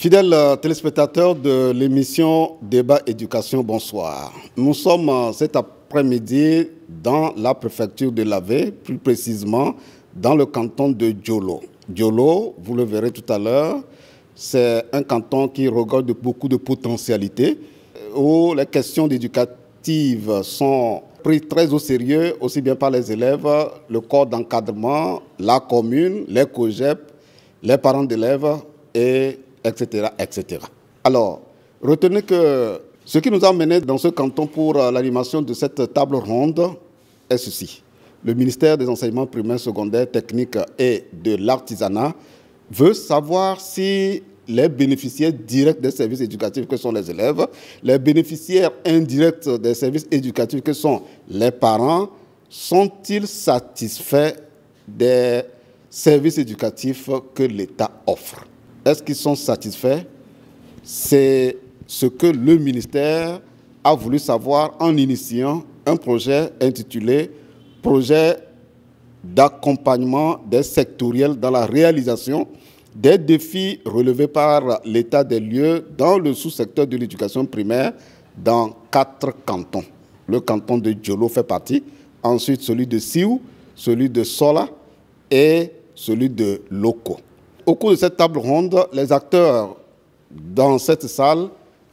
Fidèles téléspectateurs de l'émission Débat Éducation, bonsoir. Nous sommes cet après-midi dans la préfecture de Lavé, plus précisément dans le canton de Djolo. Djolo, vous le verrez tout à l'heure, c'est un canton qui regorge de beaucoup de potentialités, où les questions éducatives sont prises très au sérieux, aussi bien par les élèves, le corps d'encadrement, la commune, les COGEP, les parents d'élèves, etc., etc. Alors, retenez que ce qui nous a menés dans ce canton pour l'animation de cette table ronde est ceci. Le ministère des Enseignements primaires, secondaires, techniques et de l'artisanat veut savoir si les bénéficiaires directs des services éducatifs que sont les élèves, les bénéficiaires indirects des services éducatifs que sont les parents, sont-ils satisfaits des services éducatifs que l'État offre? Est-ce qu'ils sont satisfaits? C'est ce que le ministère a voulu savoir en initiant un projet intitulé « Projet d'accompagnement des sectoriels dans la réalisation des défis relevés par l'état des lieux dans le sous-secteur de l'éducation primaire dans 4 cantons. » Le canton de Djolo fait partie, ensuite celui de Siou, celui de Sola et celui de Loko. Au cours de cette table ronde, les acteurs dans cette salle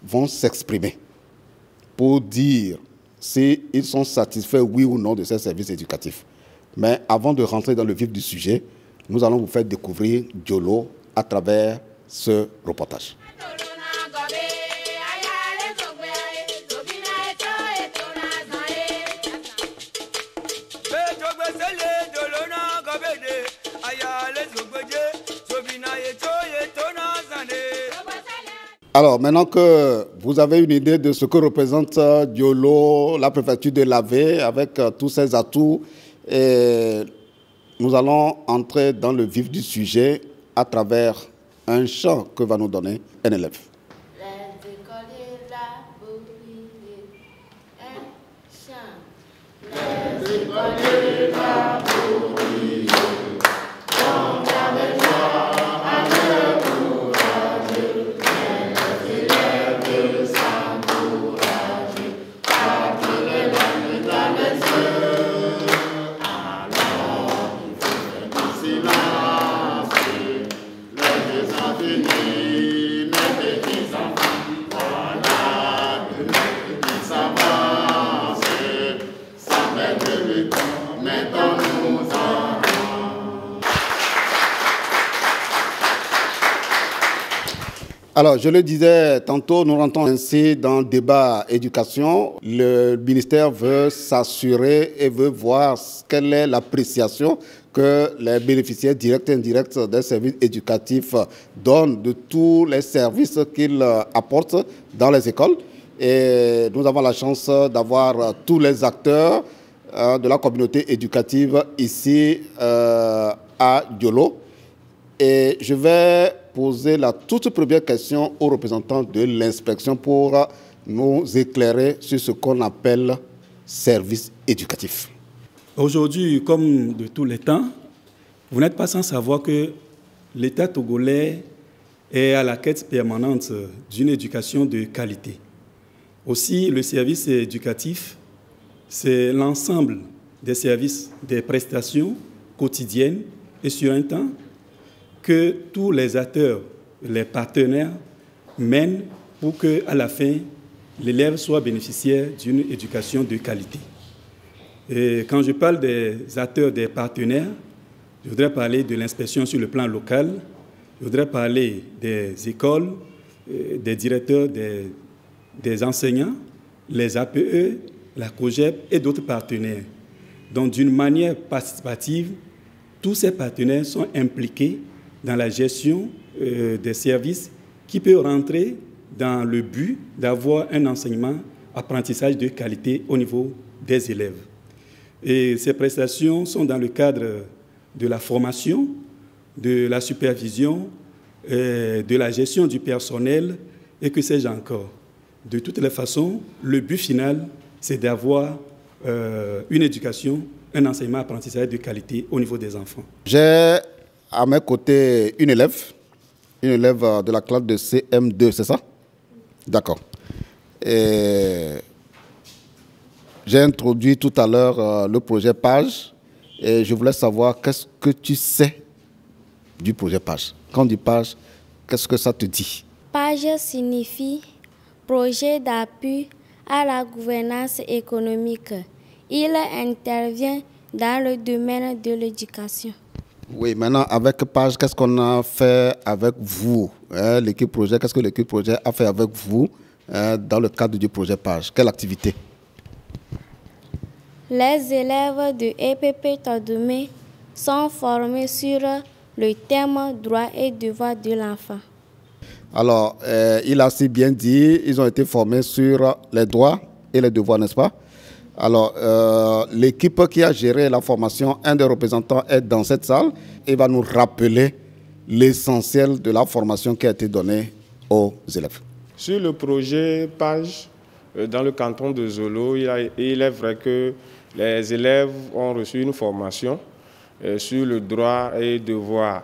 vont s'exprimer pour dire s'ils sont satisfaits, oui ou non, de ces services éducatifs. Mais avant de rentrer dans le vif du sujet, nous allons vous faire découvrir Djolo à travers ce reportage. Alors, maintenant que vous avez une idée de ce que représente Djolo, la préfecture de Lavé, avec tous ses atouts, et nous allons entrer dans le vif du sujet à travers un chant que va nous donner un élève. Les écoliers laborieux, un chant. Les écoliers laborieux, sont avec joie, avec courage, mais les élèves s'encouragent, attirer la nuit dans les yeux. Alors, il faut faire du silence, les yeux sont finis, mes petits enfants, voilà de mes petits s'avancent, sans mettre le temps, mettons-nous en rang. Alors, je le disais tantôt, nous rentrons ainsi dans le débat éducation. Le ministère veut s'assurer et veut voir quelle est l'appréciation que les bénéficiaires directs et indirects des services éducatifs donnent de tous les services qu'ils apportent dans les écoles. Et nous avons la chance d'avoir tous les acteurs de la communauté éducative ici à Djolo. Et je vais poser la toute première question aux représentants de l'inspection pour nous éclairer sur ce qu'on appelle service éducatif. Aujourd'hui, comme de tous les temps, vous n'êtes pas sans savoir que l'État togolais est à la quête permanente d'une éducation de qualité. Aussi, le service éducatif, c'est l'ensemble des services, des prestations quotidiennes et sur un temps que tous les acteurs, les partenaires mènent pour qu'à la fin, l'élève soit bénéficiaire d'une éducation de qualité. Et quand je parle des acteurs, des partenaires, je voudrais parler de l'inspection sur le plan local, je voudrais parler des écoles, des directeurs, des enseignants, les APE, la COGEP et d'autres partenaires. Donc, d'une manière participative, tous ces partenaires sont impliqués dans la gestion des services qui peut rentrer dans le but d'avoir un enseignement, apprentissage de qualité au niveau des élèves. Et ces prestations sont dans le cadre de la formation, de la supervision, de la gestion du personnel et que sais-je encore. De toutes les façons, le but final, c'est d'avoir une éducation, un enseignement, apprentissage de qualité au niveau des enfants. J'ai à mes côtés une élève Une élève de la classe de CM2, c'est ça? D'accord. J'ai introduit tout à l'heure le projet PAGE et je voulais savoir qu'est-ce que tu sais du projet PAGE. Quand on dit PAGE, qu'est-ce que ça te dit? PAGE signifie projet d'appui à la gouvernance économique. Il intervient dans le domaine de l'éducation. Oui, maintenant, avec PAGE, qu'est-ce qu'on a fait avec vous, l'équipe projet? Qu'est-ce que l'équipe projet a fait avec vous dans le cadre du projet PAGE? Quelle activité? Les élèves de EPP Todomé sont formés sur le thème droits et devoirs de l'enfant. Alors, il a si bien dit, ils ont été formés sur les droits et les devoirs, n'est-ce pas? Alors, l'équipe qui a géré la formation, un des représentants est dans cette salle et va nous rappeler l'essentiel de la formation qui a été donnée aux élèves. Sur le projet PAGE, dans le canton de Zolo, il est vrai que les élèves ont reçu une formation sur le droit et devoir.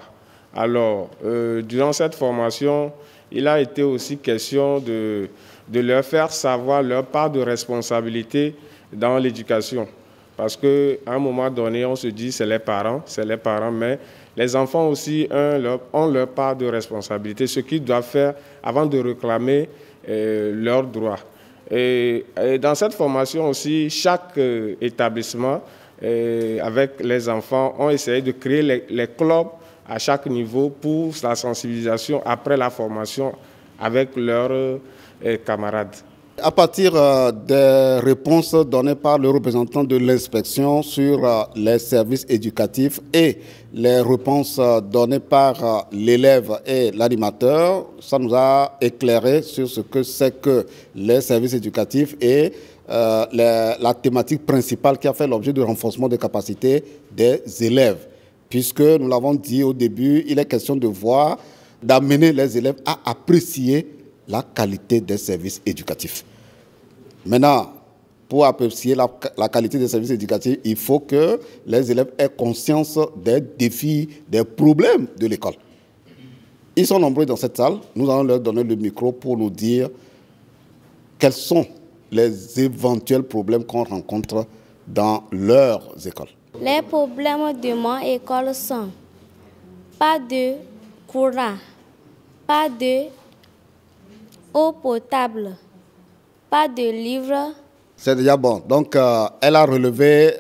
Alors, durant cette formation, il a été aussi question de leur faire savoir leur part de responsabilité dans l'éducation. Parce qu'à un moment donné, on se dit c'est les parents, mais les enfants aussi ont leur part de responsabilité, ce qu'ils doivent faire avant de réclamer leurs droits. Et dans cette formation aussi, chaque établissement avec les enfants ont essayé de créer les clubs à chaque niveau pour la sensibilisation après la formation avec leurs camarades. À partir des réponses données par le représentant de l'inspection sur les services éducatifs et les réponses données par l'élève et l'animateur, ça nous a éclairé sur ce que c'est que les services éducatifs et la thématique principale qui a fait l'objet du renforcement des capacités des élèves. Puisque, nous l'avons dit au début, il est question de voir, d'amener les élèves à apprécier la qualité des services éducatifs. Maintenant, pour apprécier la qualité des services éducatifs, il faut que les élèves aient conscience des défis, des problèmes de l'école. Ils sont nombreux dans cette salle. Nous allons leur donner le micro pour nous dire quels sont les éventuels problèmes qu'on rencontre dans leurs écoles. Les problèmes de mon école sont pas de courant, pas de eau potable, pas de livres. C'est déjà bon. Donc, elle a relevé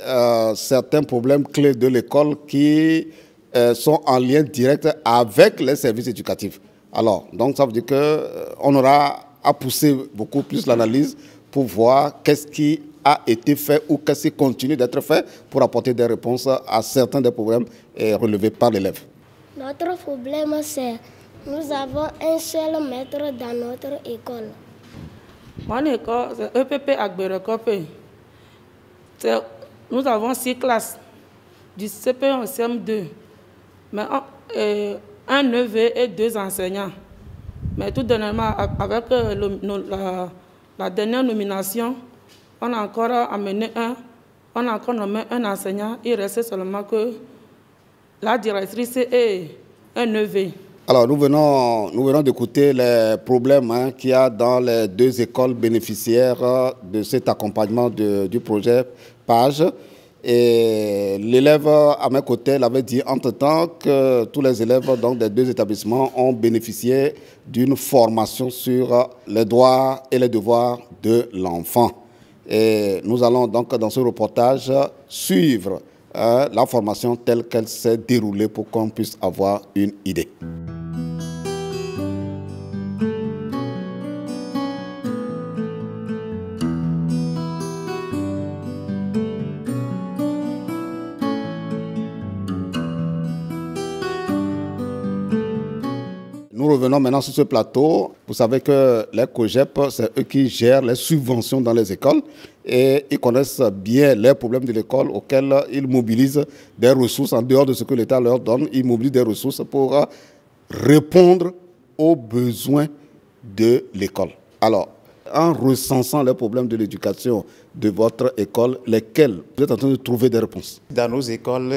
certains problèmes clés de l'école qui sont en lien direct avec les services éducatifs. Alors, donc ça veut dire qu'on aura à pousser beaucoup plus l'analyse pour voir qu'est-ce qui a été fait ou qu'est-ce qui continue d'être fait pour apporter des réponses à certains des problèmes relevés par l'élève. Notre problème, c'est que nous avons un seul maître dans notre école. Mon école, c'est EPP Agberekopé. Nous avons 6 classes, du CP1 au CM2, mais un EV et 2 enseignants. Mais tout dernièrement, avec la dernière nomination, on a encore amené on a encore nommé un enseignant. Il restait seulement que la directrice et un EV. Alors, nous venons d'écouter les problèmes qu'il y a dans les 2 écoles bénéficiaires de cet accompagnement du projet PAGE. Et l'élève à mes côtés l'avait dit entre-temps que tous les élèves donc, des 2 établissements ont bénéficié d'une formation sur les droits et les devoirs de l'enfant. Et nous allons donc dans ce reportage suivre la formation telle qu'elle s'est déroulée pour qu'on puisse avoir une idée. Nous revenons maintenant sur ce plateau. Vous savez que les COGEP, c'est eux qui gèrent les subventions dans les écoles et ils connaissent bien les problèmes de l'école auxquels ils mobilisent des ressources en dehors de ce que l'État leur donne. Ils mobilisent des ressources pour répondre aux besoins de l'école. Alors, en recensant les problèmes de l'éducation de votre école, lesquelles vous êtes en train de trouver des réponses? Dans nos écoles,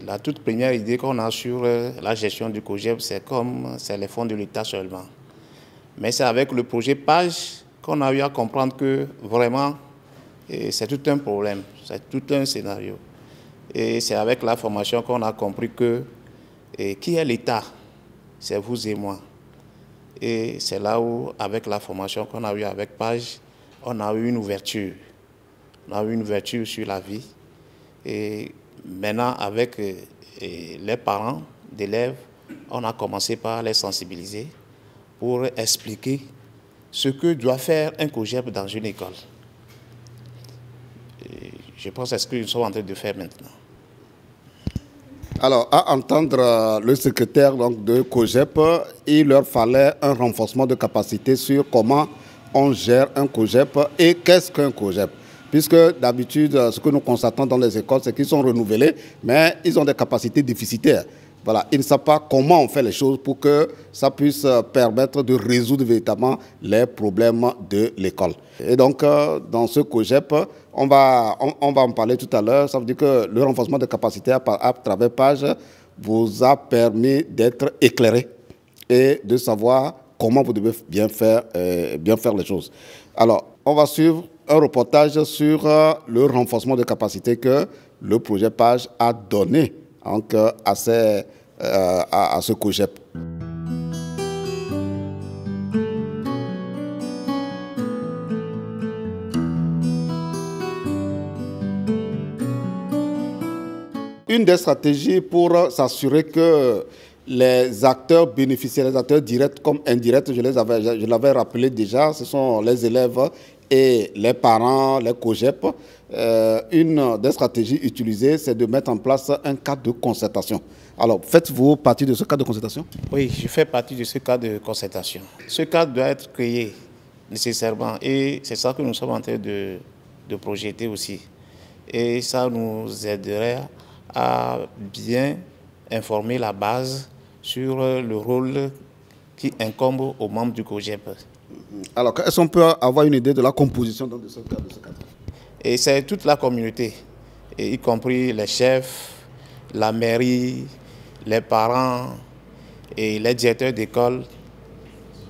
la toute première idée qu'on a sur la gestion du COGEP, c'est les fonds de l'État seulement. Mais c'est avec le projet PAGE qu'on a eu à comprendre que vraiment, c'est tout un problème, c'est tout un scénario. Et c'est avec la formation qu'on a compris que qui est l'État? C'est vous et moi. Et c'est là où, avec la formation qu'on a eue avec PAGE, on a eu une ouverture. On a eu une ouverture sur la vie. Et maintenant, avec les parents d'élèves, on a commencé par les sensibiliser pour expliquer ce que doit faire un COGEP dans une école. Et je pense que c'est ce que nous sommes en train de faire maintenant. Alors, à entendre le secrétaire donc, de COGEP, il leur fallait un renforcement de capacité sur comment on gère un COGEP et qu'est-ce qu'un COGEP. Puisque d'habitude, ce que nous constatons dans les écoles, c'est qu'ils sont renouvelés, mais ils ont des capacités déficitaires. Voilà, ils ne savent pas comment on fait les choses pour que ça puisse permettre de résoudre véritablement les problèmes de l'école. Et donc, dans ce COGEP, on va en parler tout à l'heure. Ça veut dire que le renforcement de capacité à travers PAGE vous a permis d'être éclairé et de savoir comment vous devez bien faire les choses. Alors, on va suivre un reportage sur le renforcement de capacité que le projet PAGE a donné donc, à ce COGEP. Une des stratégies pour s'assurer que les acteurs bénéficiaires, les acteurs directs comme indirects, je l'avais rappelé déjà, ce sont les élèves et les parents, les COGEP. Une des stratégies utilisées, c'est de mettre en place un cadre de concertation. Alors, faites-vous partie de ce cadre de concertation? Oui, je fais partie de ce cadre de concertation. Ce cadre doit être créé nécessairement et c'est ça que nous sommes en train de projeter aussi. Et ça nous aiderait à bien informer la base sur le rôle qui incombe aux membres du COGEP. Alors, est-ce qu'on peut avoir une idée de la composition de ce cadre? Et c'est toute la communauté, y compris les chefs, la mairie, les parents et les directeurs d'école.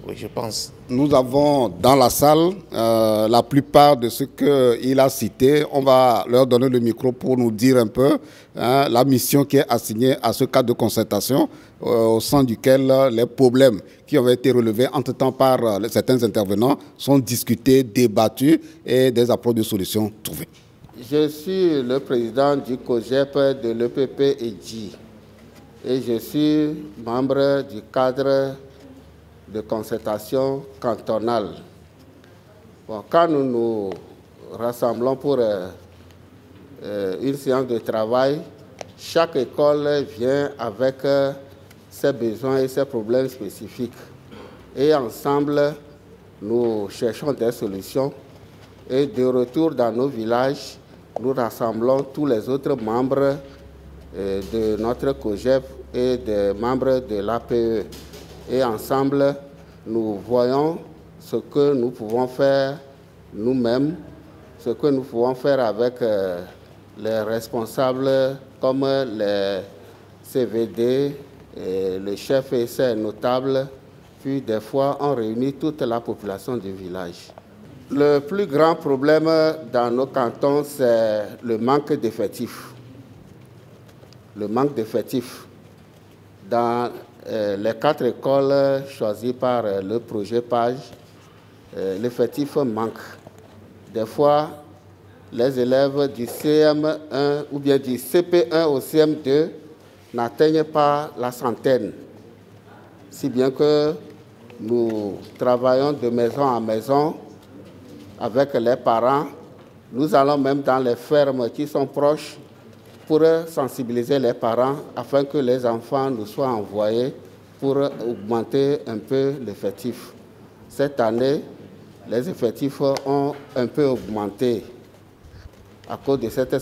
Oui, je pense. Nous avons dans la salle la plupart de ce qu'il a cité. On va leur donner le micro pour nous dire un peu la mission qui est assignée à ce cadre de concertation au sein duquel les problèmes qui ont été relevés entre-temps par certains intervenants sont discutés, débattus et des approches de solutions trouvées. Je suis le président du COGEP de l'EPP-EDJI et je suis membre du cadre de concertation cantonale. Bon, quand nous nous rassemblons pour une séance de travail, chaque école vient avec ses besoins et ses problèmes spécifiques. Et ensemble, nous cherchons des solutions. Et de retour dans nos villages, nous rassemblons tous les autres membres de notre COGEP et des membres de l'APE. Et ensemble, nous voyons ce que nous pouvons faire nous-mêmes, ce que nous pouvons faire avec les responsables comme les CVD, et le chef et ses notables, puis des fois on réunit toute la population du village. Le plus grand problème dans nos cantons, c'est le manque d'effectifs. Le manque d'effectifs. Dans les 4 écoles choisies par le projet PAGE, l'effectif manque. Des fois, les élèves du CM1 ou bien du CP1 au CM2 n'atteignent pas la centaine. Si bien que nous travaillons de maison en maison avec les parents. Nous allons même dans les fermes qui sont proches pour sensibiliser les parents afin que les enfants nous soient envoyés pour augmenter un peu l'effectif. Cette année, les effectifs ont un peu augmenté à cause de cette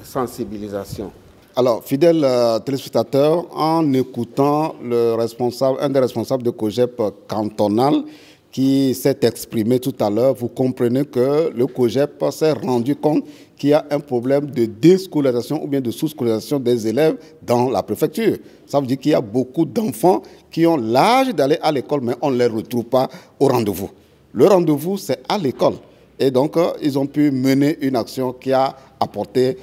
sensibilisation. Alors, fidèles téléspectateurs, en écoutant un des responsables de COGEP cantonal qui s'est exprimé tout à l'heure, vous comprenez que le COGEP s'est rendu compte qu'il y a un problème de déscolarisation ou bien de sous-scolarisation des élèves dans la préfecture. Ça veut dire qu'il y a beaucoup d'enfants qui ont l'âge d'aller à l'école, mais on ne les retrouve pas au rendez-vous. Le rendez-vous, c'est à l'école. Et donc, ils ont pu mener une action qui a apporté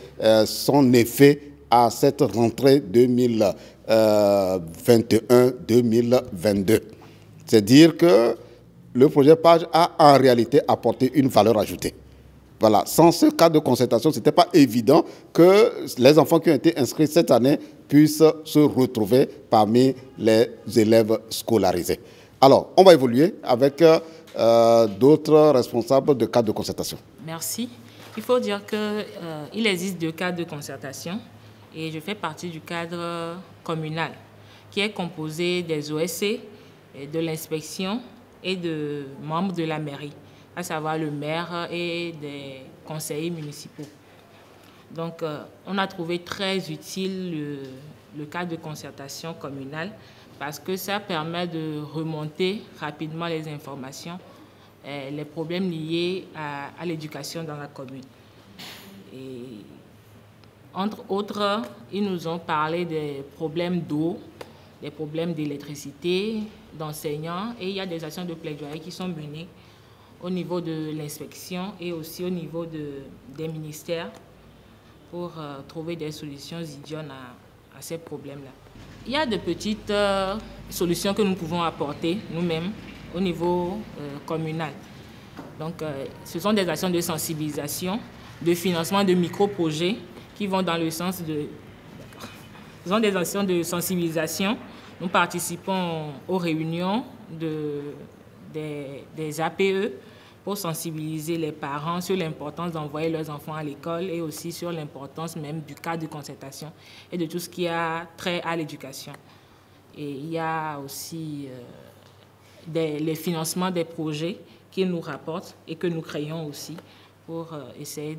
son effet à cette rentrée 2021-2022. C'est dire que le projet PAGE a en réalité apporté une valeur ajoutée. Voilà. Sans ce cadre de concertation, ce n'était pas évident que les enfants qui ont été inscrits cette année puissent se retrouver parmi les élèves scolarisés. Alors, on va évoluer avec d'autres responsables de cadres de concertation. Merci. Il faut dire qu'il existe 2 cadres de concertation et je fais partie du cadre communal qui est composé des OSC, de l'inspection et de membres de la mairie, à savoir le maire et des conseillers municipaux. Donc, on a trouvé très utile le cadre de concertation communale parce que ça permet de remonter rapidement les informations, les problèmes liés à l'éducation dans la commune. Et, entre autres, ils nous ont parlé des problèmes d'eau, des problèmes d'électricité, d'enseignants, et il y a des actions de plaidoyer qui sont menées au niveau de l'inspection et aussi au niveau des ministères pour trouver des solutions idiones à ces problèmes-là. Il y a de petites solutions que nous pouvons apporter nous-mêmes au niveau communal. Donc, ce sont des actions de sensibilisation, de financement de micro-projets qui vont dans le sens de... Ce sont des actions de sensibilisation. Nous participons aux réunions des APE pour sensibiliser les parents sur l'importance d'envoyer leurs enfants à l'école et aussi sur l'importance même du cadre de concertation et de tout ce qui a trait à l'éducation. Et il y a aussi les financements des projets qu'ils nous rapportent et que nous créons aussi pour essayer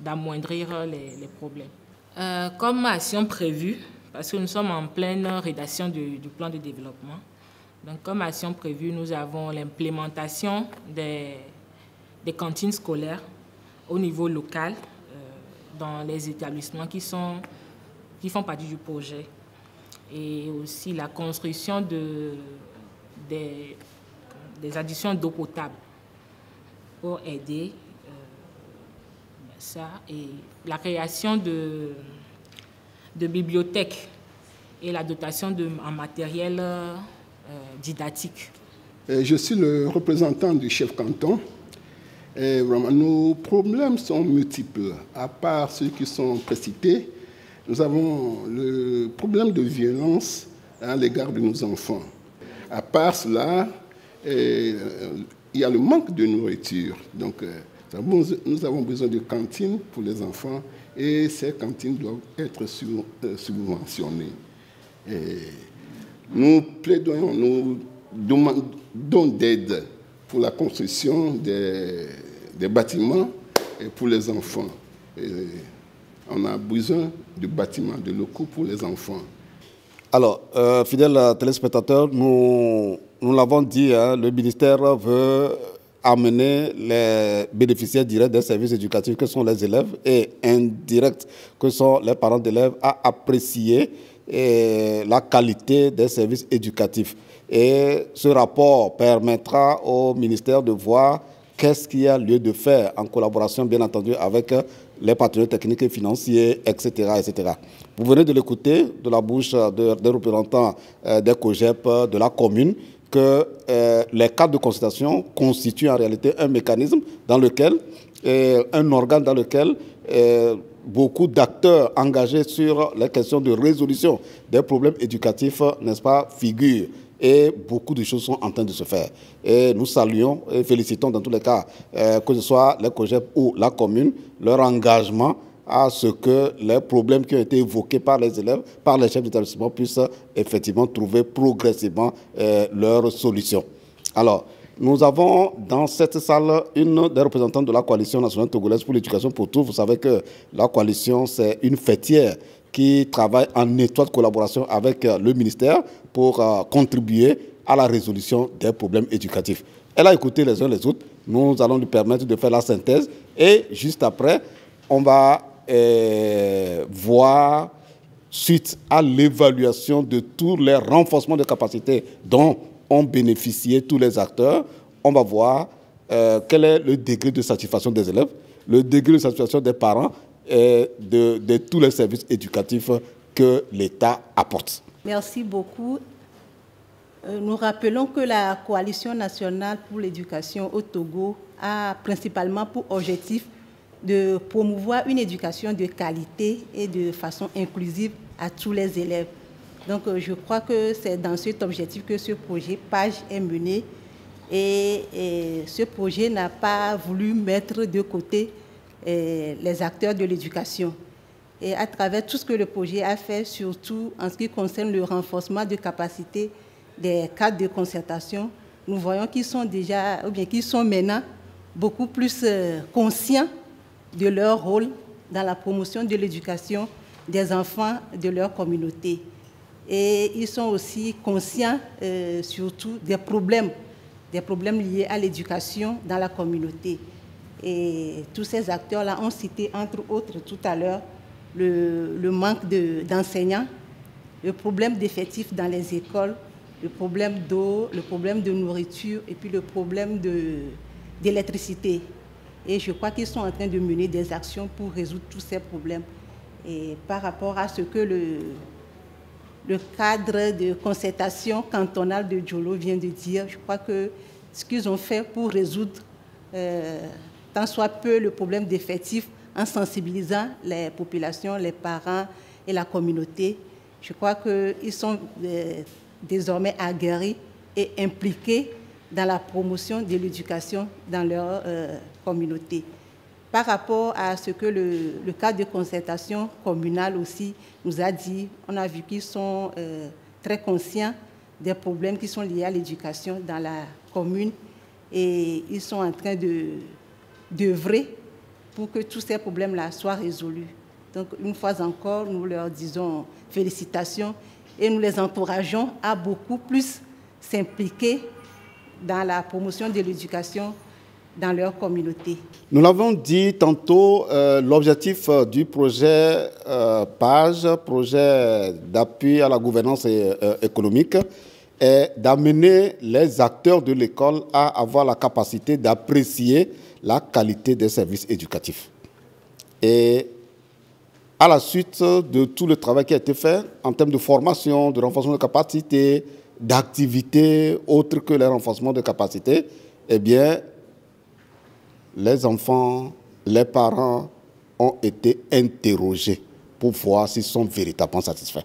d'amoindrir les problèmes. Comme action prévue, parce que nous sommes en pleine rédaction du plan de développement, donc comme action prévue, nous avons l'implémentation des cantines scolaires au niveau local dans les établissements qui font partie du projet et aussi la construction des additions d'eau potable pour aider ça et la création de bibliothèques et la dotation en matériel didactique. Je suis le représentant du chef canton. Et vraiment, nos problèmes sont multiples. À part ceux qui sont précités, nous avons le problème de violence à l'égard de nos enfants. À part cela, il y a le manque de nourriture. Donc, nous avons besoin de cantines pour les enfants et ces cantines doivent être subventionnées. Et nous plaidons, nous demandons d'aide pour la construction des bâtiments et pour les enfants. Et on a besoin de bâtiments, de locaux pour les enfants. Alors, fidèles téléspectateurs, nous l'avons dit, hein, le ministère veut amener les bénéficiaires directs des services éducatifs que sont les élèves et indirects que sont les parents d'élèves à apprécier la qualité des services éducatifs. Et ce rapport permettra au ministère de voir qu'est-ce qu'il y a lieu de faire en collaboration, bien entendu, avec les partenaires techniques et financiers, etc., etc. Vous venez de l'écouter de la bouche des représentants des COGEP de la commune que les cadres de consultation constituent en réalité un mécanisme dans lequel, un organe dans lequel beaucoup d'acteurs engagés sur les questions de résolution des problèmes éducatifs, n'est-ce pas, figurent. Et beaucoup de choses sont en train de se faire. Et nous saluons et félicitons dans tous les cas, que ce soit les COGEP ou la commune, leur engagement à ce que les problèmes qui ont été évoqués par les élèves, par les chefs d'établissement, puissent effectivement trouver progressivement leurs solutions. Alors, nous avons dans cette salle une des représentantes de la coalition nationale togolaise pour l'éducation pour tous. Vous savez que la coalition, c'est une fêtière qui travaille en étroite collaboration avec le ministère pour contribuer à la résolution des problèmes éducatifs. Elle a écouté les uns les autres. Nous allons lui permettre de faire la synthèse. Et juste après, on va voir, suite à l'évaluation de tous les renforcements de capacité dont ont bénéficié tous les acteurs, on va voir quel est le degré de satisfaction des élèves, le degré de satisfaction des parents et de tous les services éducatifs que l'État apporte. Merci beaucoup. Nous rappelons que la Coalition nationale pour l'éducation au Togo a principalement pour objectif de promouvoir une éducation de qualité et de façon inclusive à tous les élèves. Donc je crois que c'est dans cet objectif que ce projet PAGE est mené et ce projet n'a pas voulu mettre de côté les acteurs de l'éducation. Et à travers tout ce que le projet a fait, surtout en ce qui concerne le renforcement de capacité des cadres de concertation, nous voyons qu'ils sont déjà, ou bien qu'ils sont maintenant beaucoup plus conscients de leur rôle dans la promotion de l'éducation des enfants de leur communauté. Et ils sont aussi conscients surtout des problèmes liés à l'éducation dans la communauté. Et tous ces acteurs-là ont cité, entre autres, tout à l'heure, le manque d'enseignants, le problème d'effectifs dans les écoles, le problème d'eau, le problème de nourriture et puis le problème d'électricité. Et je crois qu'ils sont en train de mener des actions pour résoudre tous ces problèmes. Et par rapport à ce que le cadre de concertation cantonale de Djolo vient de dire, je crois que ce qu'ils ont fait pour résoudre tant soit peu le problème d'effectifs en sensibilisant les populations, les parents et la communauté, je crois qu'ils sont désormais aguerris et impliqués dans la promotion de l'éducation dans leur communauté. Par rapport à ce que le cadre de concertation communale aussi nous a dit, on a vu qu'ils sont très conscients des problèmes qui sont liés à l'éducation dans la commune et ils sont en train d'œuvrer pour que tous ces problèmes-là soient résolus. Donc, une fois encore, nous leur disons félicitations et nous les encourageons à beaucoup plus s'impliquer dans la promotion de l'éducation dans leur communauté. Nous l'avons dit tantôt, l'objectif du projet PAGE, projet d'appui à la gouvernance économique, est d'amener les acteurs de l'école à avoir la capacité d'apprécier la qualité des services éducatifs. Et à la suite de tout le travail qui a été fait en termes de formation, de renforcement de capacité, d'activités autres que les renforcements de capacité, eh bien, les enfants, les parents ont été interrogés pour voir s'ils sont véritablement satisfaits.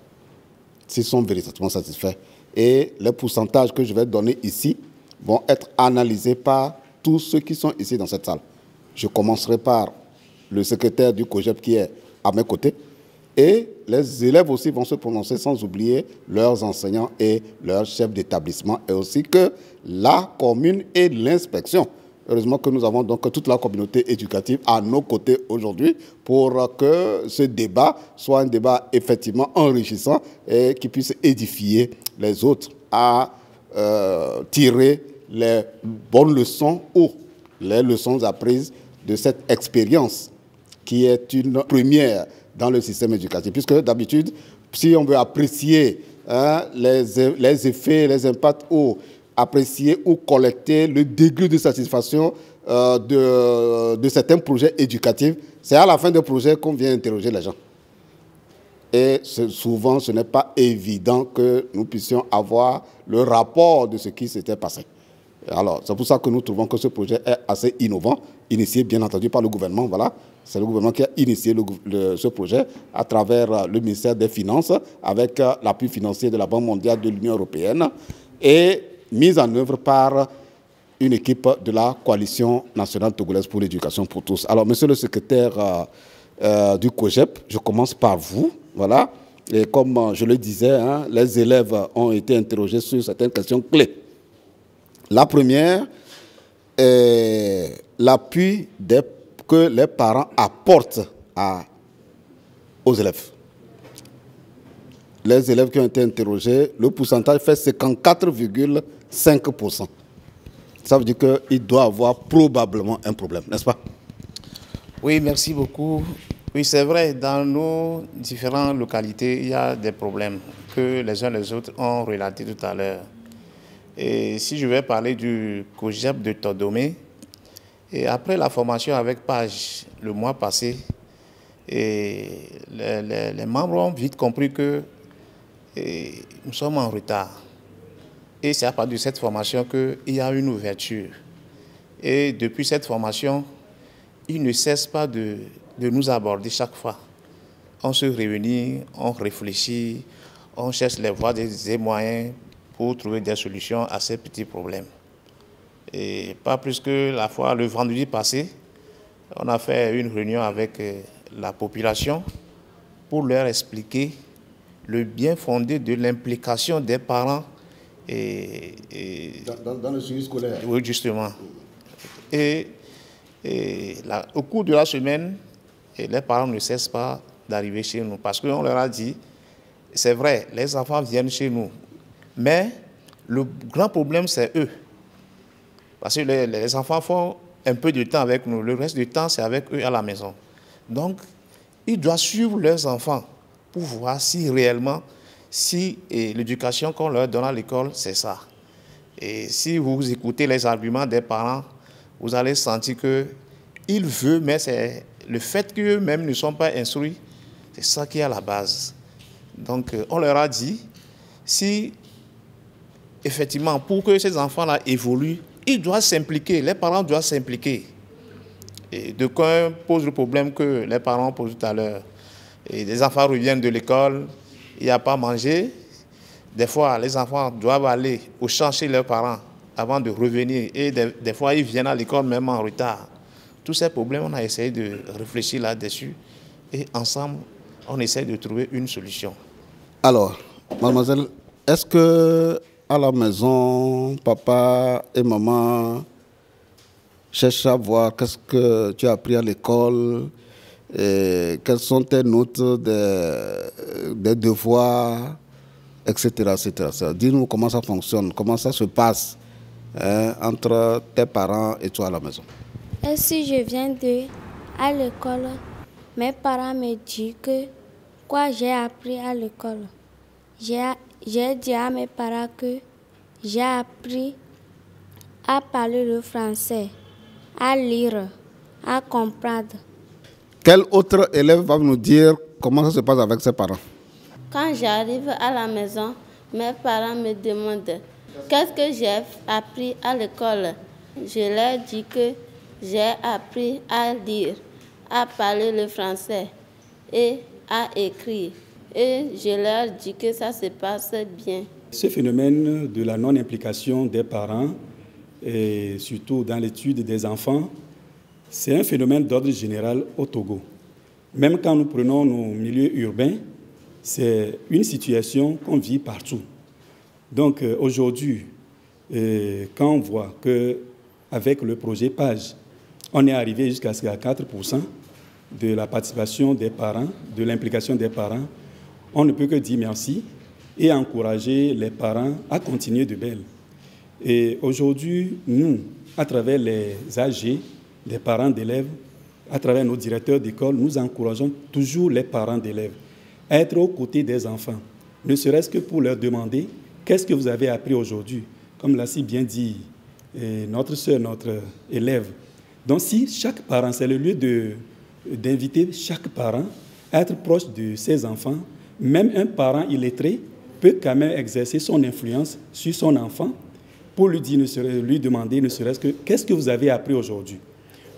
S'ils sont véritablement satisfaits. Et les pourcentages que je vais donner ici vont être analysés par tous ceux qui sont ici dans cette salle. Je commencerai par le secrétaire du COGEP qui est à mes côtés. Et les élèves aussi vont se prononcer sans oublier leurs enseignants et leurs chefs d'établissement et aussi que la commune et l'inspection. Heureusement que nous avons donc toute la communauté éducative à nos côtés aujourd'hui pour que ce débat soit un débat effectivement enrichissant et qui puisse édifier les autres à tirer les bonnes leçons ou les leçons apprises de cette expérience qui est une première dans le système éducatif. Puisque d'habitude, si on veut apprécier les effets, les impacts ou apprécier ou collecter le degré de satisfaction de certains projets éducatifs, c'est à la fin du projet qu'on vient interroger les gens. Et souvent, ce n'est pas évident que nous puissions avoir le rapport de ce qui s'était passé. Alors, c'est pour ça que nous trouvons que ce projet est assez innovant, initié bien entendu par le gouvernement. Voilà, c'est le gouvernement qui a initié ce projet à travers le ministère des Finances, avec l'appui financier de la Banque mondiale, de l'Union européenne, et mise en œuvre par une équipe de la Coalition nationale togolaise pour l'éducation pour tous. Alors, monsieur le secrétaire du COGEP, je commence par vous. Voilà, et comme je le disais, les élèves ont été interrogés sur certaines questions clés. La première est l'appui que les parents apportent aux élèves. les élèves qui ont été interrogés, le pourcentage fait 54,5%. Ça veut dire qu'il doit avoir probablement un problème, n'est-ce pas? Oui, merci beaucoup. Oui, c'est vrai, dans nos différentes localités, il y a des problèmes que les uns et les autres ont relatés tout à l'heure. Et si je vais parler du COGEP de Todomé, et après la formation avec Page le mois passé, et les membres ont vite compris que nous sommes en retard. Et c'est à partir de cette formation qu'il y a une ouverture. Et depuis cette formation, ils ne cessent pas de nous aborder chaque fois. On se réunit, on réfléchit, on cherche les voies et moyens pour trouver des solutions à ces petits problèmes. Et pas plus que la fois, le vendredi passé, on a fait une réunion avec la population pour leur expliquer le bien fondé de l'implication des parents dans le suivi scolaire. Oui, justement. Et au cours de la semaine, les parents ne cessent pas d'arriver chez nous parce qu'on leur a dit, c'est vrai, les enfants viennent chez nous, mais le grand problème, c'est eux. Parce que les enfants font un peu de temps avec nous, le reste du temps, c'est avec eux à la maison. Donc, ils doivent suivre leurs enfants pour voir si réellement, si l'éducation qu'on leur donne à l'école, c'est ça. Et si vous écoutez les arguments des parents, vous allez sentir qu'ils veulent, mais c'est le fait qu'eux-mêmes ne sont pas instruits, c'est ça qui est à la base. Donc, on leur a dit, si effectivement, pour que ces enfants-là évoluent, ils doivent s'impliquer, les parents doivent s'impliquer. Et de quoi pose le problème que les parents posent tout à l'heure. Et les enfants reviennent de l'école, il n'y a pas à manger. Des fois, les enfants doivent aller au champ chez leurs parents avant de revenir. Et des fois, ils viennent à l'école même en retard. Tous ces problèmes, on a essayé de réfléchir là-dessus. Et ensemble, on essaie de trouver une solution. Alors, mademoiselle, est-ce que à la maison, papa et maman cherchent à voir qu'est-ce que tu as appris à l'école, quelles sont tes notes des devoirs, etc. etc. Dis-nous comment ça fonctionne, comment ça se passe entre tes parents et toi à la maison. Et si je viens à l'école, mes parents me disent que quoi j'ai appris à l'école. J'ai dit à mes parents que j'ai appris à parler le français, à lire, à comprendre. Quel autre élève va nous dire comment ça se passe avec ses parents? Quand j'arrive à la maison, mes parents me demandent qu'est-ce que j'ai appris à l'école. Je leur dis que j'ai appris à lire, à parler le français et à écrire. Et je leur dis que ça se passe bien. Ce phénomène de la non-implication des parents, et surtout dans l'étude des enfants, c'est un phénomène d'ordre général au Togo. Même quand nous prenons nos milieux urbains, c'est une situation qu'on vit partout. Donc aujourd'hui, quand on voit qu'avec le projet PAGE, on est arrivé jusqu'à 4% de la participation des parents, de l'implication des parents, on ne peut que dire merci et encourager les parents à continuer de belle. Et aujourd'hui, nous, à travers les AG, des parents d'élèves, à travers nos directeurs d'école, nous encourageons toujours les parents d'élèves à être aux côtés des enfants, ne serait-ce que pour leur demander qu'est-ce que vous avez appris aujourd'hui, comme l'a si bien dit notre sœur, notre élève. Donc si chaque parent, c'est le lieu d'inviter chaque parent à être proche de ses enfants, même un parent illettré peut quand même exercer son influence sur son enfant pour lui demander ne serait-ce que qu'est-ce que vous avez appris aujourd'hui.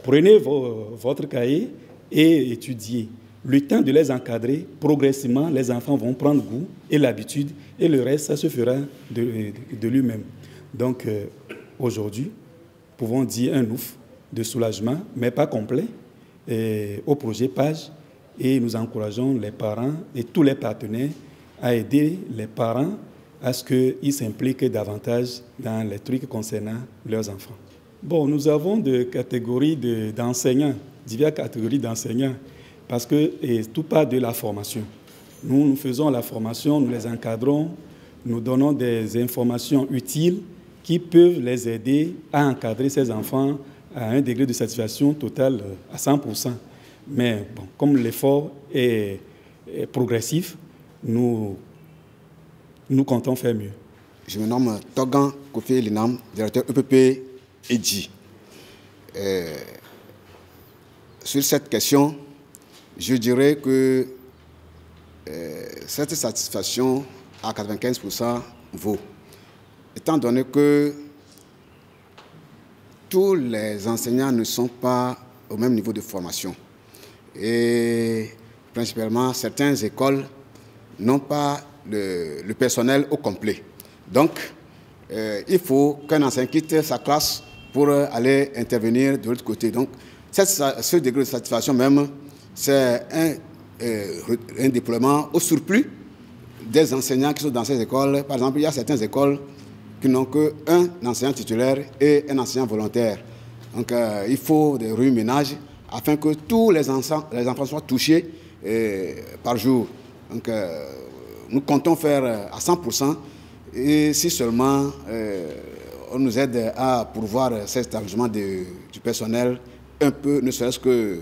Prenez votre cahier et étudiez. Le temps de les encadrer, progressivement, les enfants vont prendre goût et l'habitude, et le reste, ça se fera de lui-même. Donc, aujourd'hui, nous pouvons dire un ouf de soulagement, mais pas complet, au projet PAGE, et nous encourageons les parents et tous les partenaires à aider les parents à ce qu'ils s'impliquent davantage dans les trucs concernant leurs enfants. Bon, nous avons des catégories d'enseignants, diverses catégories d'enseignants, parce que tout part de la formation. Nous faisons la formation, nous les encadrons, nous donnons des informations utiles qui peuvent les aider à encadrer ces enfants à un degré de satisfaction totale à 100%. Mais bon, comme l'effort est progressif, nous comptons faire mieux. Je me nomme Togan Kofi Linam, directeur EPP EDJI. Sur cette question, je dirais que cette satisfaction à 95% vaut. Étant donné que tous les enseignants ne sont pas au même niveau de formation. Et principalement, certaines écoles n'ont pas le personnel au complet. Donc, il faut qu'un enseignant quitte sa classe pour aller intervenir de l'autre côté. Donc, ce degré de satisfaction même, c'est un déploiement au surplus des enseignants qui sont dans ces écoles. Par exemple, il y a certaines écoles qui n'ont qu'un enseignant titulaire et un enseignant volontaire. Donc, il faut des remue-ménages afin que tous les enfants soient touchés par jour. Donc, nous comptons faire à 100%. Et si seulement on nous aide à pourvoir cet établissement du personnel un peu, ne serait-ce que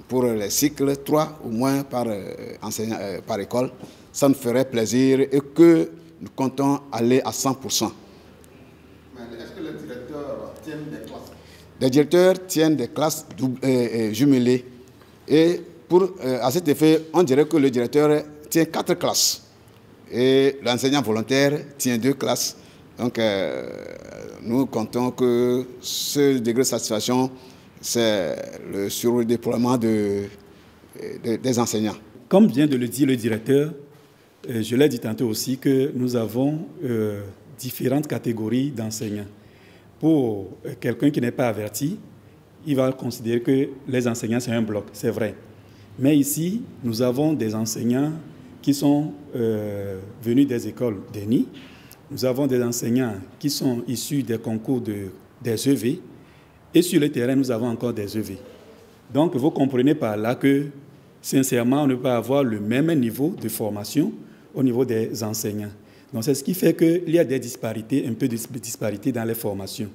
pour les cycles, 3 au moins par enseignant, par école, ça nous ferait plaisir et que nous comptons aller à 100%. Mais est-ce que les directeurs tiennent des classes? Les directeurs tiennent des classes jumelées. Et à cet effet, on dirait que le directeur tient 4 classes. Et l'enseignant volontaire tient 2 classes. Donc, nous comptons que ce degré de satisfaction, c'est sur le déploiement des enseignants. Comme vient de le dire le directeur, je l'ai dit tantôt aussi que nous avons différentes catégories d'enseignants. Pour quelqu'un qui n'est pas averti, il va considérer que les enseignants, c'est un bloc, c'est vrai. Mais ici, nous avons des enseignants qui sont venus des écoles d'ENI. Nous avons des enseignants qui sont issus des concours des EV. Et sur le terrain, nous avons encore des EV. Donc, vous comprenez par là que, sincèrement, on ne peut pas avoir le même niveau de formation au niveau des enseignants. Donc, c'est ce qui fait qu'il y a des disparités, un peu de disparités dans les formations.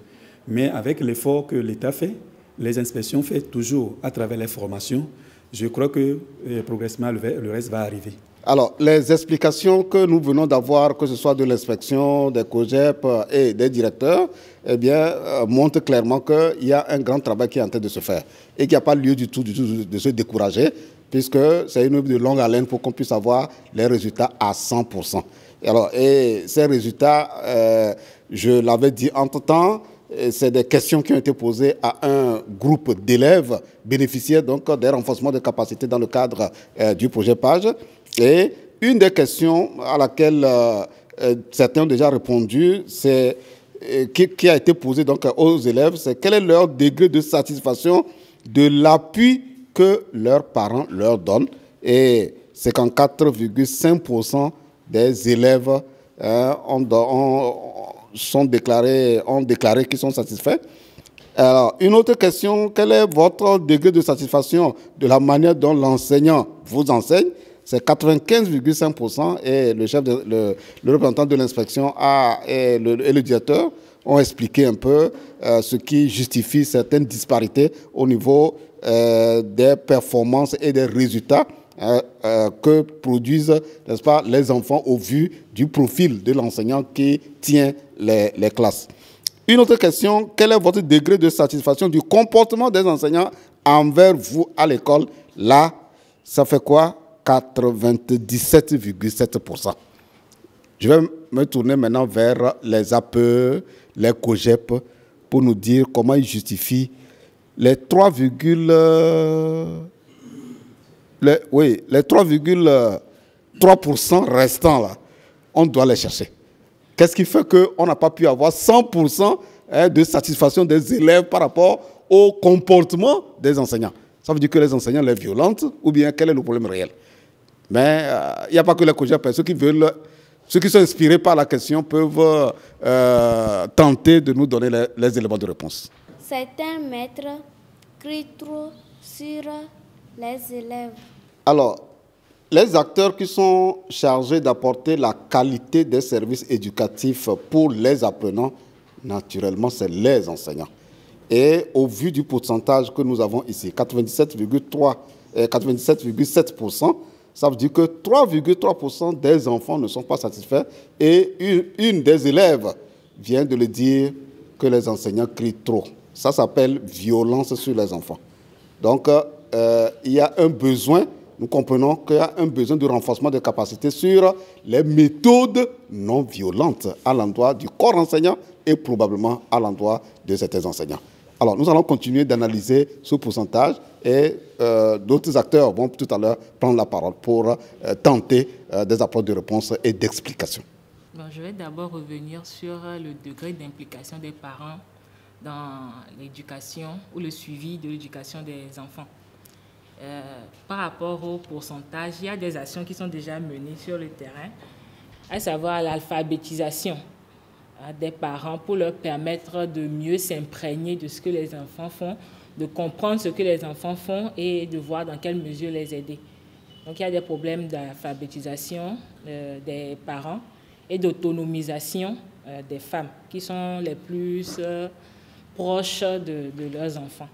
Mais avec l'effort que l'État fait, les inspections font toujours à travers les formations, je crois que progressivement, le reste va arriver. Alors, les explications que nous venons d'avoir, que ce soit de l'inspection, des COGEP et des directeurs, eh bien, montrent clairement qu'il y a un grand travail qui est en train de se faire et qu'il n'y a pas lieu du tout de se décourager, puisque c'est une œuvre de longue haleine pour qu'on puisse avoir les résultats à 100%. Et ces résultats, je l'avais dit entre-temps, c'est des questions qui ont été posées à un groupe d'élèves bénéficiaires donc des renforcements de capacités dans le cadre du projet PAGE. Et une des questions à laquelle certains ont déjà répondu, c'est qui a été posée donc aux élèves, c'est quel est leur degré de satisfaction de l'appui que leurs parents leur donnent. Et 54,5% des élèves ont déclaré qu'ils sont satisfaits. Alors, une autre question, quel est votre degré de satisfaction de la manière dont l'enseignant vous enseigne? C'est 95,5% et le représentant de l'inspection et le directeur ont expliqué un peu ce qui justifie certaines disparités au niveau des performances et des résultats que produisent, n'est-ce pas, les enfants au vu du profil de l'enseignant qui tient les classes. Une autre question, quel est votre degré de satisfaction du comportement des enseignants envers vous à l'école? Là, ça fait quoi? 97,7%. Je vais me tourner maintenant vers les APE, les COGEP, pour nous dire comment ils justifient les 3,3% restants, là. On doit les chercher. Qu'est-ce qui fait qu'on n'a pas pu avoir 100% de satisfaction des élèves par rapport au comportement des enseignants? Ça veut dire que les enseignants les violentent ou bien quel est le problème réel? Mais il n'y a pas que les COGEP. Ceux qui sont inspirés par la question peuvent tenter de nous donner les éléments de réponse. Certains maîtres crient trop sur les élèves. Alors, les acteurs qui sont chargés d'apporter la qualité des services éducatifs pour les apprenants, naturellement, c'est les enseignants. Et au vu du pourcentage que nous avons ici, 97,7%, ça veut dire que 3,3% des enfants ne sont pas satisfaits. Et une des élèves vient de le dire que les enseignants crient trop. Ça s'appelle violence sur les enfants. Donc, il y a un besoin, nous comprenons qu'il y a un besoin de renforcement des capacités sur les méthodes non violentes à l'endroit du corps enseignant et probablement à l'endroit de certains enseignants. Alors, nous allons continuer d'analyser ce pourcentage et d'autres acteurs vont tout à l'heure prendre la parole pour tenter des apports de réponse et d'explication. Bon, je vais d'abord revenir sur le degré d'implication des parents dans l'éducation ou le suivi de l'éducation des enfants. Par rapport au pourcentage, il y a des actions qui sont déjà menées sur le terrain, à savoir l'alphabétisation des parents pour leur permettre de mieux s'imprégner de ce que les enfants font, de comprendre ce que les enfants font et de voir dans quelle mesure les aider. Donc il y a des problèmes d'alphabétisation des parents et d'autonomisation des femmes qui sont les plus proches de leurs enfants.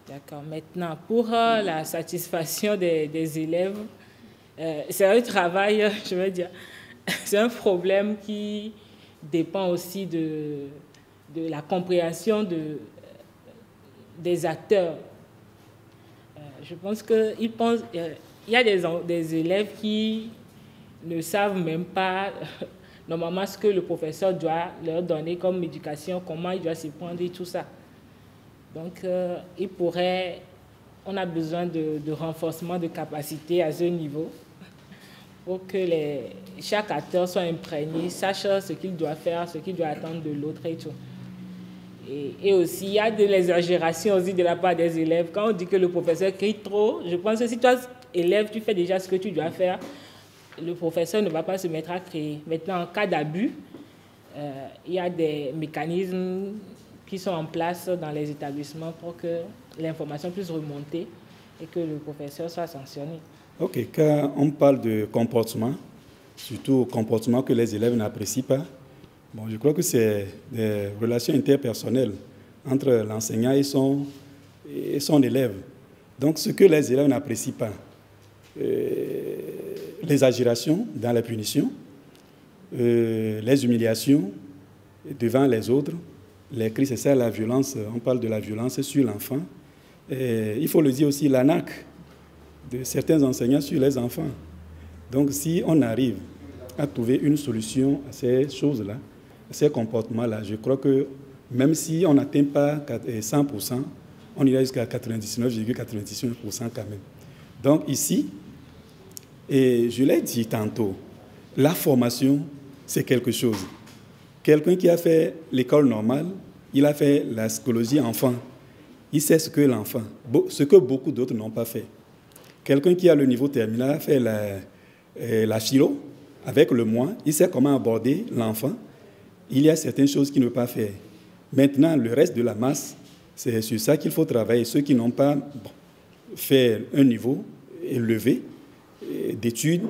D'accord. Maintenant, pour la satisfaction des élèves, c'est un travail, je veux dire, c'est un problème qui dépend aussi de la compréhension des acteurs. Je pense qu'il y a des élèves qui ne savent même pas normalement ce que le professeur doit leur donner comme éducation, comment il doit s'y prendre et tout ça. Donc, on a besoin de renforcement de capacité à ce niveau pour que chaque acteur soit imprégné, sache ce qu'il doit faire, ce qu'il doit attendre de l'autre et tout. Et aussi, il y a de l'exagération aussi de la part des élèves. Quand on dit que le professeur crie trop, je pense que si toi, élève, tu fais déjà ce que tu dois faire, le professeur ne va pas se mettre à crier. Maintenant, en cas d'abus, il y a des mécanismes qui sont en place dans les établissements pour que l'information puisse remonter et que le professeur soit sanctionné. Ok, quand on parle de comportement, surtout comportement que les élèves n'apprécient pas, bon, je crois que c'est des relations interpersonnelles entre l'enseignant et son élève. Donc, ce que les élèves n'apprécient pas, les agitations dans les punitions, les humiliations devant les autres, les cris, c'est ça la violence, on parle de la violence sur l'enfant. Il faut le dire aussi, l'anaque de certains enseignants sur les enfants. Donc, si on arrive à trouver une solution à ces choses-là, à ces comportements-là, je crois que même si on n'atteint pas 100%, on ira jusqu'à 99,99% quand même. Donc, ici, et je l'ai dit tantôt, la formation, c'est quelque chose. Quelqu'un qui a fait l'école normale, il a fait la psychologie enfant, il sait ce que beaucoup d'autres n'ont pas fait. Quelqu'un qui a le niveau terminal a fait la philo avec le moi, il sait comment aborder l'enfant. Il y a certaines choses qu'il ne peut pas faire. Maintenant, le reste de la masse, c'est sur ça qu'il faut travailler. Ceux qui n'ont pas fait un niveau élevé d'études,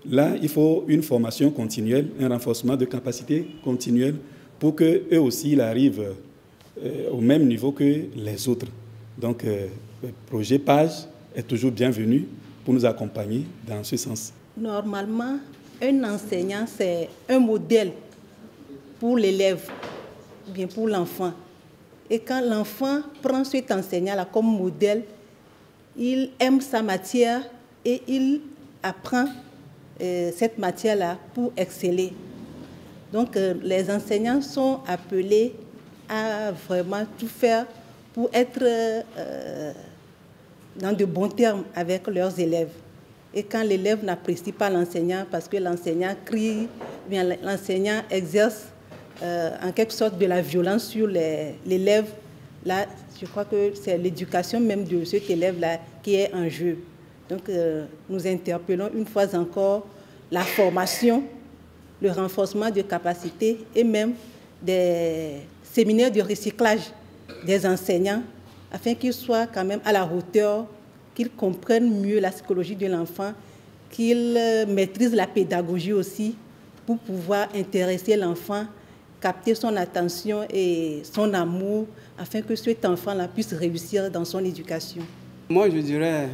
là, il faut une formation continuelle, un renforcement de capacité continuelle pour qu'eux aussi ils arrivent au même niveau que les autres. Donc, le projet PAGE est toujours bienvenu pour nous accompagner dans ce sens. Normalement, un enseignant, c'est un modèle pour l'élève, bien pour l'enfant. Et quand l'enfant prend cet enseignant-là comme modèle, il aime sa matière et il apprend cette matière-là pour exceller. Donc, les enseignants sont appelés à vraiment tout faire pour être dans de bons termes avec leurs élèves. Et quand l'élève n'apprécie pas l'enseignant parce que l'enseignant crie, bien l'enseignant exerce en quelque sorte de la violence sur l'élève, là, je crois que c'est l'éducation même de cet élève-là qui est en jeu. Donc, nous interpellons une fois encore la formation, le renforcement de capacités et même des séminaires de recyclage des enseignants afin qu'ils soient quand même à la hauteur, qu'ils comprennent mieux la psychologie de l'enfant qu'il maîtrise la pédagogie aussi pour pouvoir intéresser l'enfant, capter son attention et son amour afin que cet enfant-là puisse réussir dans son éducation. Moi, je dirais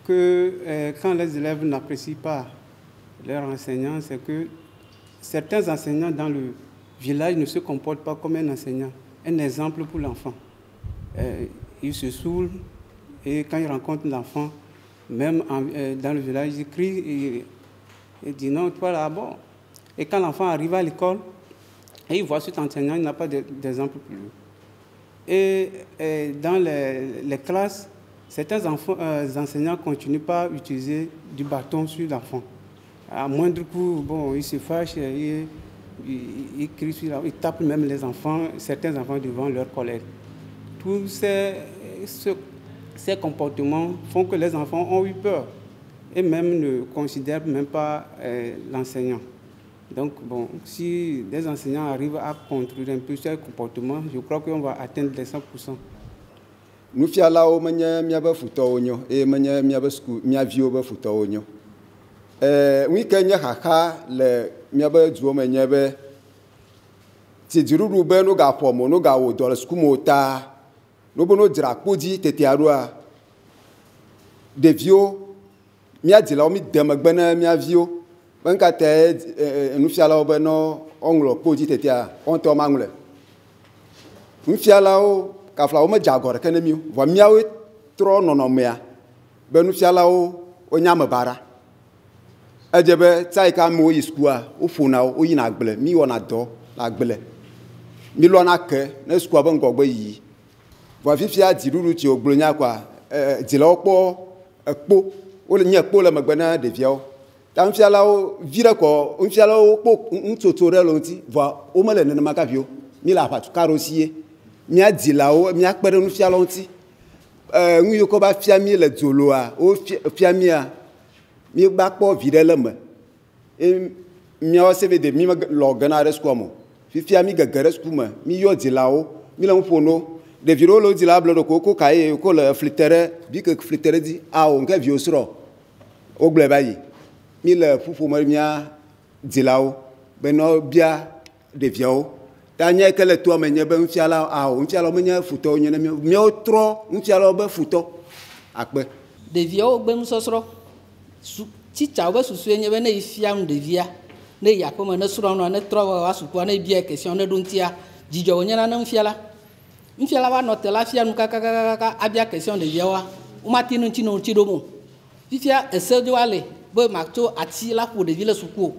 que quand les élèves n'apprécient pas leurs enseignants, c'est que certains enseignants dans le village ne se comportent pas comme un enseignant, un exemple pour l'enfant. Ils se saoulent et quand ils rencontrent l'enfant, même dans le village, ils crient et disent non, toi là, bon. Et quand l'enfant arrive à l'école, et il voit cet enseignant, il n'a pas d'exemple pour lui. Et dans les classes, certains enseignants ne continuent pas à utiliser du bâton sur l'enfant. À moindre coup, bon, ils se fâchent, ils crient sur l'enfant, ils tapent même les enfants, certains enfants devant leurs collègues. Tous ces comportements font que les enfants ont eu peur et même ne considèrent même pas l'enseignant. Donc, bon, si les enseignants arrivent à contrôler un peu ce comportement, je crois qu'on va atteindre les 100%. Nous fialao menya miaba futonyo et menya miaba sku miavio ba futonyo. Oui kenya kaka le miaba duo menya be ti diruru be no ga pomo no ga wo do le sku mota no bono dira kpodi tete arua devio mia dila o mi demagbana miavio ben ka te nous fialao be no onglo kpodi tete a on to mangle. Nous fialao kafla o me jagore kene miu vo miawe tro nonomea be nu fialawo o nyame bara ejebe tsai ka mo yiskua o funa o yina agble mi wona do la agble mi lo na ke na skua be ngogbe yi vo fifia diruru ti oglonya kwa dila opo ekpo o le nye ekpo le megbe na devio tam fialawo vire ko o fialawo po ntotore lo nti vo o mele nene makavio mi la patu karosie mia dilao mia kpere nu fialo nti nyu ko ba fiami le dzoloa o fiamia mi ba kpo videle me e mia o cvd mi lo gana resco mo fi fiami gagare sku me mi yo dilao mi la mfono de virolo dilable do ko kai ko le flitere bi ke flitere di a o nke vi osro o gble bayi mi le fufu mo mia dilao beno bia de viao tanya kele to menye be nfiala nfiala menye futo nyene mi otro nfiala be futo akpe devia ogbe musosro chicha be susu enye be na ifiam devia na yapo me na suro no na tro wa supo na bia question na duntia jijo nyena na nfiala wa no tela fiam kaka abia question devia wa umati no ntino ntidomo fifia esejo wale be makto ati la pour devia le suku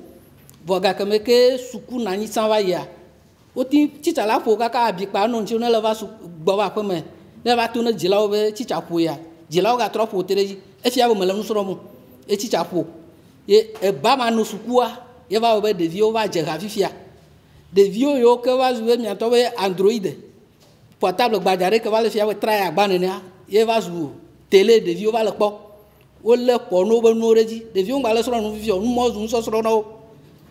boga kameke suku na nyi sanwa ya oti chicha la po kaka abikpa no nchi no le va gbo wa pe me le va to no jilawo be chicha po ya jilawo ga tro po tere e fia bo mele no soro mo e chicha po e ba ma no sukua ye va be devio va je ga fifia devio yo ke va jouer mi to be android portable gbajare ke va le fia we try agba ne ye va jou télé devio va le po o le po no be no reji devio ngba le soro no fifia no mo zo so soro no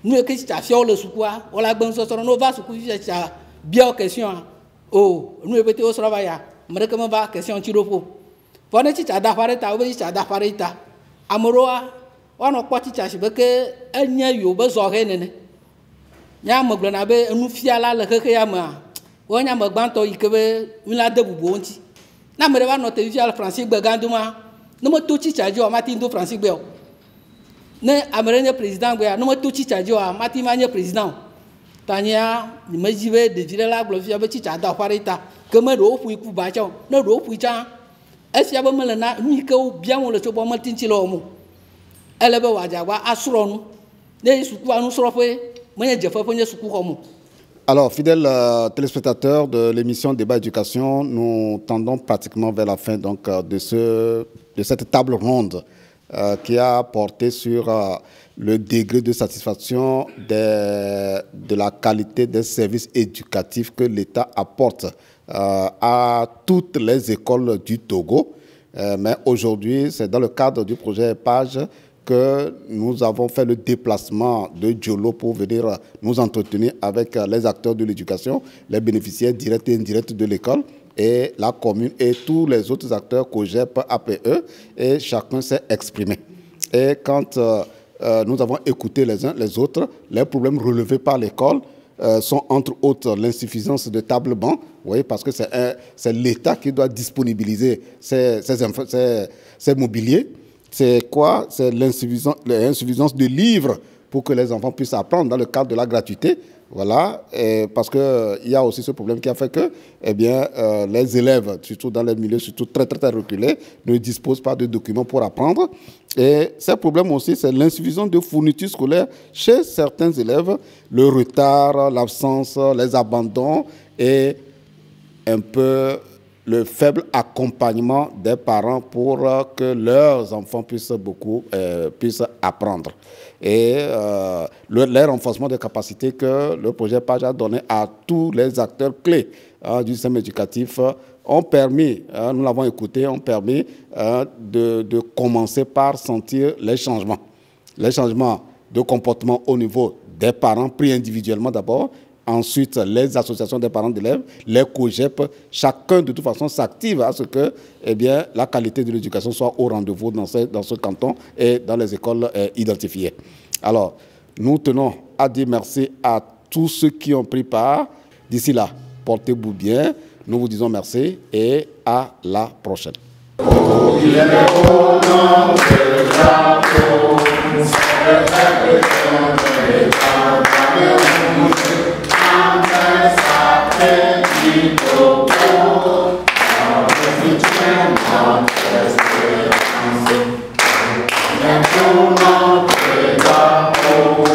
nous que tu as fait le soukwa on la bonne sorte no va soukou ça bien question oh nous répéter au travail mais comment va question ti ropo pone ti ta da fareta o be ti da fareta amoroa ono kwa ti cha be ke anya yo be zo he nene nya maglo na be enu fiala le keke ya ma o nya magbanto ikebe mi la de bubo nti na mere va no te fiala français gbe ganduma no mo to ti cha jo ma ti ndo français gbe o ne amérindien président goya no to chicha jo a mati manye président tanya ni majibe de dire la glofia be chicha da parita que me do fu ku ba cha no do fu cha esia be mele na mi ke o bia won le so bo matin chi lo mu ele be waja wa asuro nu ne suku anu soro fe manye je fe nye suku ko mu. Alors, fidèles téléspectateurs de l'émission Débat Éducation, nous tendons pratiquement vers la fin donc, de cette table ronde qui a porté sur le degré de satisfaction de la qualité des services éducatifs que l'État apporte à toutes les écoles du Togo. Mais aujourd'hui, c'est dans le cadre du projet PAGE que nous avons fait le déplacement de Djolo pour venir nous entretenir avec les acteurs de l'éducation, les bénéficiaires directs et indirects de l'école, et la commune et tous les autres acteurs COGEP, APE, et chacun s'est exprimé. Et quand nous avons écouté les uns les autres, les problèmes relevés par l'école sont entre autres l'insuffisance de tables-bancs, oui, parce que c'est l'État qui doit disponibiliser ces mobiliers. C'est quoi? C'est l'insuffisance de livres pour que les enfants puissent apprendre dans le cadre de la gratuité. Voilà, et parce qu'il y a aussi ce problème qui a fait que les élèves, surtout dans les milieux surtout très reculés, ne disposent pas de documents pour apprendre. Et ce problème aussi, c'est l'insuffisance de fournitures scolaires chez certains élèves, le retard, l'absence, les abandons et un peu le faible accompagnement des parents pour que leurs enfants puissent apprendre. Et le renforcement des capacités que le projet PAGE a donné à tous les acteurs clés du système éducatif ont permis, nous l'avons écouté, ont permis de commencer par sentir les changements. Les changements de comportement au niveau des parents, pris individuellement d'abord. Ensuite, les associations des parents d'élèves, les COGEP, chacun de toute façon s'active à ce que la qualité de l'éducation soit au rendez-vous dans ce canton et dans les écoles identifiées. Alors, nous tenons à dire merci à tous ceux qui ont pris part. D'ici là, portez-vous bien. Nous vous disons merci et à la prochaine. Thank you.